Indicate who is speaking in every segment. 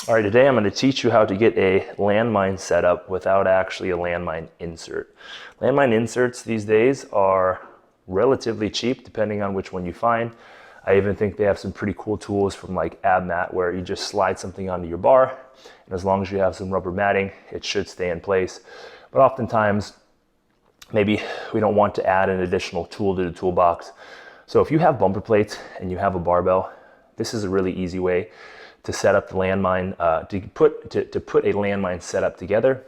Speaker 1: All right, today I'm going to teach you how to get a landmine set up without actually a landmine insert. Landmine inserts these days are relatively cheap depending on which one you find. I even think they have some pretty cool tools from like AbMat where you just slide something onto your bar, and as long as you have some rubber matting, it should stay in place. But oftentimes, maybe we don't want to add an additional tool to the toolbox. So if you have bumper plates and you have a barbell, this is a really easy way to set up the landmine, to put a landmine setup together.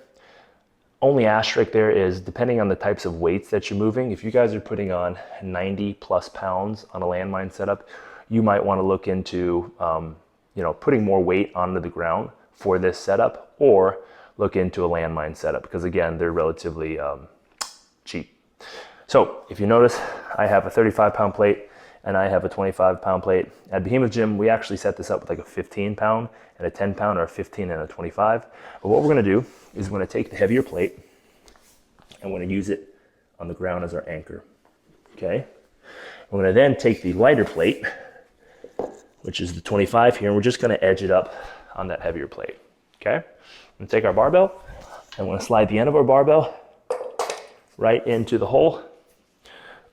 Speaker 1: Only asterisk there is, depending on the types of weights that you're moving, if you guys are putting on 90 plus pounds on a landmine setup, you might want to look into putting more weight onto the ground for this setup, or look into a landmine setup, because again, they're relatively cheap. So if you notice, I have a 35-pound plate and I have a 25-pound plate. At Behemoth Gym, we actually set this up with like a 15-pound and a 10-pound, or a 15 and a 25. But what we're gonna do is we're gonna take the heavier plate and we're gonna use it on the ground as our anchor, okay? We're gonna then take the lighter plate, which is the 25 here, and we're just gonna edge it up on that heavier plate, okay? We're gonna take our barbell and we're gonna slide the end of our barbell right into the hole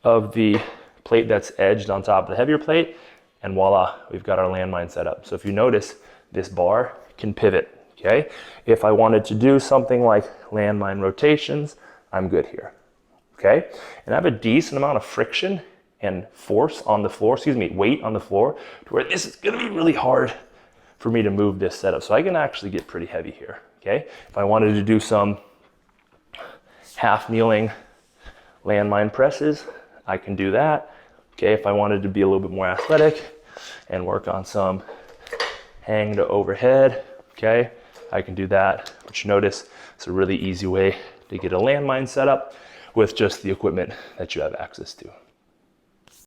Speaker 1: of the plate that's edged on top of the heavier plate, and voila, we've got our landmine set up. So if you notice, this bar can pivot, okay? If I wanted to do something like landmine rotations, I'm good here, okay? And I have a decent amount of friction and force on the floor, weight on the floor, to where this is gonna be really hard for me to move this setup. So I can actually get pretty heavy here, okay? If I wanted to do some half kneeling landmine presses, I can do that. Okay, if I wanted to be a little bit more athletic and work on some hang to overhead, okay, I can do that. But you notice it's a really easy way to get a landmine set up with just the equipment that you have access to.